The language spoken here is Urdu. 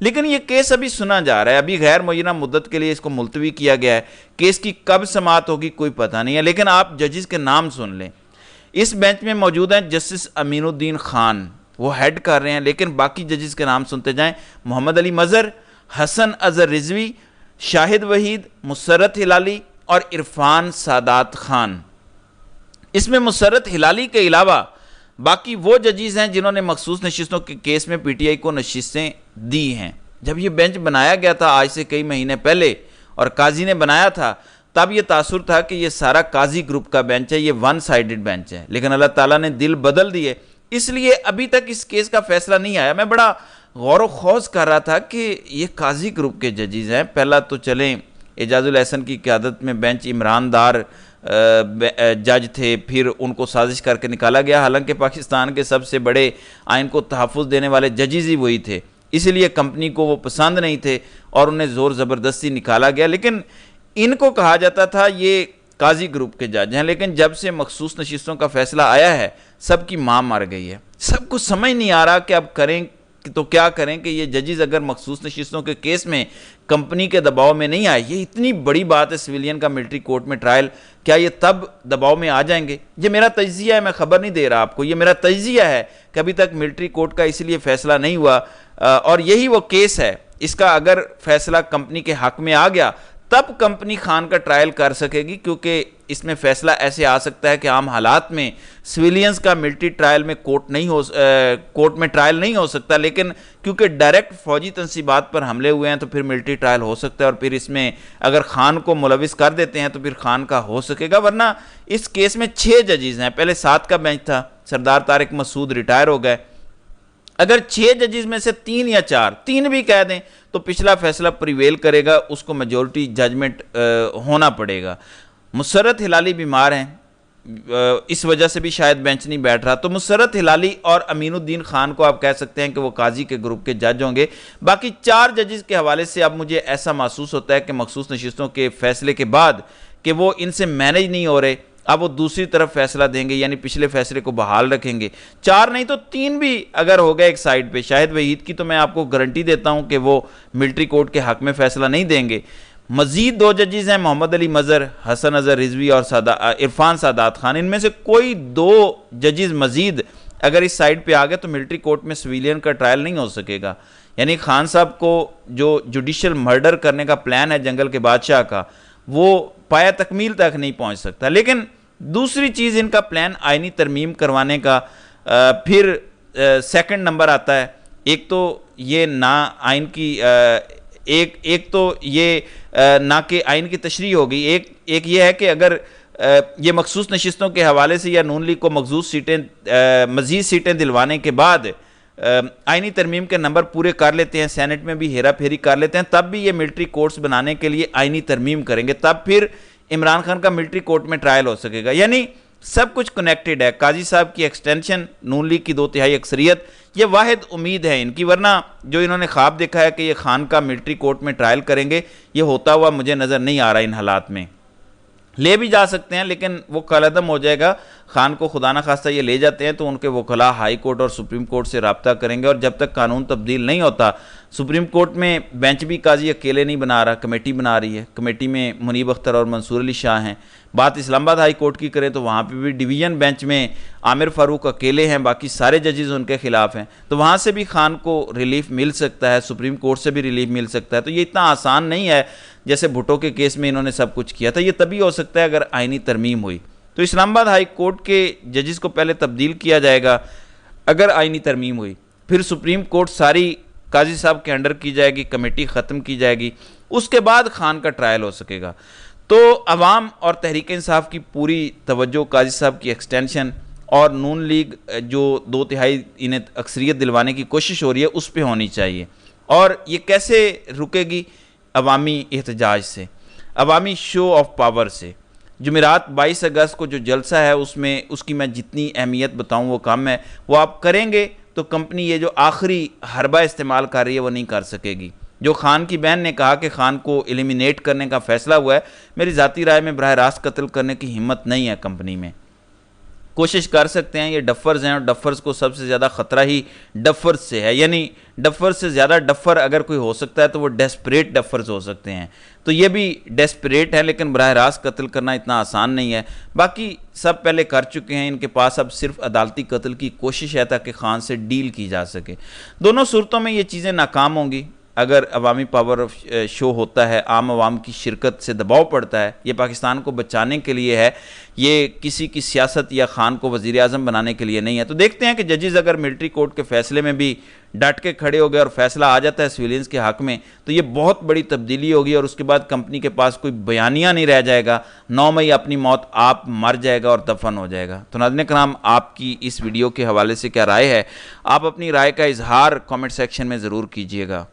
لیکن یہ کیس ابھی سنا جا رہا ہے، ابھی غیر معینہ مدت کے لیے اس کو ملتوی کیا گیا ہے، کیس کی کب سماعت ہوگی کوئی پتہ نہیں ہے، لیکن آپ ججز کے نام سن لیں۔ اس بینچ میں موجود ہیں جسٹس امین الدین خان، وہ ہیڈ کر رہے ہیں، لیکن باقی ججز کے نام سنتے جائیں: محمد علی مظہر، حسن اظہر رضوی، شاہد وحید، مسرت ہلالی اور عرفان سادات خان۔ اس میں مسرت ہلالی کے علاوہ باقی وہ ججز ہیں جنہوں نے مخصوص نشستوں کے کیس میں پی ٹی آئی کو نشستیں دی ہیں۔ جب یہ بینچ بنایا گیا تھا آج سے کئی مہینے پہلے اور قاضی نے بنایا تھا، تب یہ تاثر تھا کہ یہ سارا قاضی گروپ کا بینچ ہے، یہ ون سائیڈڈ بینچ ہے، لیکن اللہ تعالیٰ نے دل بدل دیے، اس لیے ابھی تک اس کیس کا فیصلہ نہیں آیا۔ میں بڑا غور و خوض کر رہا تھا کہ یہ قاضی گروپ کے ججز ہیں، پہلا تو چلیں اعجاز الاحسن کی قیادت میں بینچ عمران دار جج تھے، پھر ان کو سازش کر کے نکالا گیا، حالانکہ پاکستان کے سب سے بڑے آئین کو تحفظ دینے والے ججز ہی وہی تھے، اس لیے کمپنی کو وہ پسند نہیں تھے اور انہیں زور زبردستی نکالا گیا، لیکن ان کو کہا جاتا تھا یہ قاضی گروپ کے جج ہیں۔ لیکن جب سے مخصوص نشستوں کا فیصلہ آیا ہے، سب کی ماں مر گئی ہے، سب کو سمجھ نہیں آ رہا کہ اب کریں تو کیا کریں کہ یہ ججز اگر مخصوص نشستوں کے کیس میں کمپنی کے دباؤ میں نہیں آئے، یہ اتنی بڑی بات ہے سویلین کا ملٹری کورٹ میں ٹرائل، کیا یہ تب دباؤ میں آ جائیں گے؟ یہ میرا تجزیہ ہے، میں خبر نہیں دے رہا آپ کو، یہ میرا تجزیہ ہے کہ ابھی تک ملٹری کورٹ کا اس لیے فیصلہ نہیں ہوا، اور یہی وہ کیس ہے، اس کا اگر فیصلہ کمپنی کے حق میں آ گیا تب کمپنی خان کا ٹرائل کر سکے گی، کیونکہ اس میں فیصلہ ایسے آ سکتا ہے کہ عام حالات میں سویلینز کا ملٹری ٹرائل میں کورٹ میں ٹرائل نہیں ہو سکتا، لیکن کیونکہ ڈائریکٹ فوجی تنصیبات پر حملے ہوئے ہیں تو پھر ملٹری ٹرائل ہو سکتا ہے، اور پھر اس میں اگر خان کو ملوث کر دیتے ہیں تو پھر خان کا ہو سکے گا، ورنہ اس کیس میں 6 ججز ہیں، پہلے 7 کا بینچ تھا، سردار طارق مسعود ریٹائر ہو گئے، اگر 6 ججز میں سے 3 یا 4 3 بھی کہہ دیں تو پچھلا فیصلہ پریویل کرے گا، اس کو میجورٹی ججمنٹ ہونا پڑے گا۔ مسرت ہلالی بیمار ہیں، اس وجہ سے بھی شاید بینچ نہیں بیٹھ رہا، تو مسرت ہلالی اور امین الدین خان کو آپ کہہ سکتے ہیں کہ وہ قاضی کے گروپ کے جج ہوں گے۔ باقی 4 ججز کے حوالے سے اب مجھے ایسا محسوس ہوتا ہے کہ مخصوص نشستوں کے فیصلے کے بعد کہ وہ ان سے مینج نہیں ہو رہے، اب وہ دوسری طرف فیصلہ دیں گے، یعنی پچھلے فیصلے کو بحال رکھیں گے۔ 4 نہیں تو 3 بھی اگر ہو گئے ایک سائیڈ پہ، شاہد وحید کی تو میں آپ کو گارنٹی دیتا ہوں کہ وہ ملٹری کورٹ کے حق میں فیصلہ نہیں دیں گے۔ مزید 2 ججز ہیں، محمد علی مظہر، حسن اظہر رضوی اور عرفان سادات خان، ان میں سے کوئی 2 ججز مزید اگر اس سائیڈ پہ آ گئے تو ملٹری کورٹ میں سویلین کا ٹرائل نہیں ہو سکے گا، یعنی خان صاحب کو جو جوڈیشل مرڈر کرنے کا پلان ہے جنگل کے بادشاہ کا، وہ پایا تکمیل تک نہیں پہنچ سکتا۔ لیکن دوسری چیز ان کا پلان آئینی ترمیم کروانے کا پھر سیکنڈ نمبر آتا ہے، ایک تو یہ آئین کی ایک تو یہ نہ کہ آئین کی تشریح ہوگی، ایک یہ ہے کہ اگر یہ مخصوص نشستوں کے حوالے سے یا نون لیگ کو مزید سیٹیں دلوانے کے بعد آئینی ترمیم کے نمبر پورے کر لیتے ہیں، سینٹ میں بھی ہیرا پھیری کر لیتے ہیں، تب بھی یہ ملٹری کورٹس بنانے کے لیے آئینی ترمیم کریں گے، تب پھر عمران خان کا ملٹری کورٹ میں ٹرائل ہو سکے گا، یعنی سب کچھ کنیکٹڈ ہے۔ قاضی صاحب کی ایکسٹینشن، نون لیگ کی 2/3 اکثریت، یہ واحد امید ہے ان کی، ورنہ جو انہوں نے خواب دیکھا ہے کہ یہ خان کا ملٹری کورٹ میں ٹرائل کریں گے، یہ ہوتا ہوا مجھے نظر نہیں آ رہا ان حالات میں۔ لے بھی جا سکتے ہیں لیکن وہ کالعدم ہو جائے گا، خان کو خدا نہ خواستہ یہ لے جاتے ہیں تو ان کے وکلاء ہائی کورٹ اور سپریم کورٹ سے رابطہ کریں گے، اور جب تک قانون تبدیل نہیں ہوتا، سپریم کورٹ میں بینچ بھی قاضی اکیلے نہیں بنا رہا، کمیٹی بنا رہی ہے، کمیٹی میں منیب اختر اور منصور علی شاہ ہیں۔ بات اسلام آباد ہائی کورٹ کی کریں تو وہاں پہ بھی ڈویژن بینچ میں عامر فاروق اکیلے ہیں، باقی سارے ججز ان کے خلاف ہیں، تو وہاں سے بھی خان کو ریلیف مل سکتا ہے، سپریم کورٹ سے بھی ریلیف مل سکتا ہے، تو یہ اتنا آسان نہیں ہے جیسے بھٹو کے کیس میں انہوں نے سب کچھ کیا تھا، یہ تبھی ہو سکتا ہے اگر آئینی ترمیم ہوئی۔ تو اسلام آباد ہائی کورٹ کے ججز کو پہلے تبدیل کیا جائے گا اگر آئینی ترمیم ہوئی، پھر سپریم کورٹ ساری قاضی صاحب کے انڈر کی جائے گی، کمیٹی ختم کی جائے گی، اس کے بعد خان کا ٹرائل ہو سکے گا۔ تو عوام اور تحریک انصاف کی پوری توجہ قاضی صاحب کی ایکسٹینشن اور نون لیگ جو 2/3 انہیں اکثریت دلوانے کی کوشش ہو رہی ہے اس پہ ہونی چاہیے، اور یہ کیسے رکے گی؟ عوامی احتجاج سے، عوامی شو آف پاور سے۔ جمعرات 22 اگست کو جو جلسہ ہے اس کی میں جتنی اہمیت بتاؤں وہ کم ہے، وہ آپ کریں گے تو کمپنی یہ جو آخری حربہ استعمال کر رہی ہے وہ نہیں کر سکے گی۔ جو خان کی بہن نے کہا کہ خان کو ایلیمینیٹ کرنے کا فیصلہ ہوا ہے، میری ذاتی رائے میں براہ راست قتل کرنے کی ہمت نہیں ہے کمپنی میں۔ کوشش کر سکتے ہیں. یہ ڈفرز ہیں اور ڈفرز کو سب سے زیادہ خطرہ ہی ڈفرز سے ہے, یعنی ڈفرز سے زیادہ ڈفر اگر کوئی ہو سکتا ہے تو وہ ڈیسپریٹ ڈفرز ہو سکتے ہیں. تو یہ بھی ڈیسپریٹ ہے لیکن براہ راست قتل کرنا اتنا آسان نہیں ہے. باقی سب پہلے کر چکے ہیں, ان کے پاس اب صرف عدالتی قتل کی کوشش ہے تاکہ خان سے ڈیل کی جا سکے. دونوں صورتوں میں یہ چیزیں ناکام ہوں گی. اگر عوامی پاور شو ہوتا ہے, عام عوام کی شرکت سے دباؤ پڑتا ہے, یہ پاکستان کو بچانے کے لیے ہے, یہ کسی کی سیاست یا خان کو وزیر اعظم بنانے کے لیے نہیں ہے. تو دیکھتے ہیں کہ ججز اگر ملٹری کورٹ کے فیصلے میں بھی ڈٹ کے کھڑے ہو گئے اور فیصلہ آ جاتا ہے سویلینز کے حق میں, تو یہ بہت بڑی تبدیلی ہوگی اور اس کے بعد کمپنی کے پاس کوئی بیانیہ نہیں رہ جائے گا. 9 مئی اپنی موت آپ مر جائے گا اور دفن ہو جائے گا. تو ناظرین کرام, آپ کی اس ویڈیو کے حوالے سے کیا رائے ہے؟ آپ اپنی رائے کا اظہار کامنٹ سیکشن میں ضرور کیجیے گا.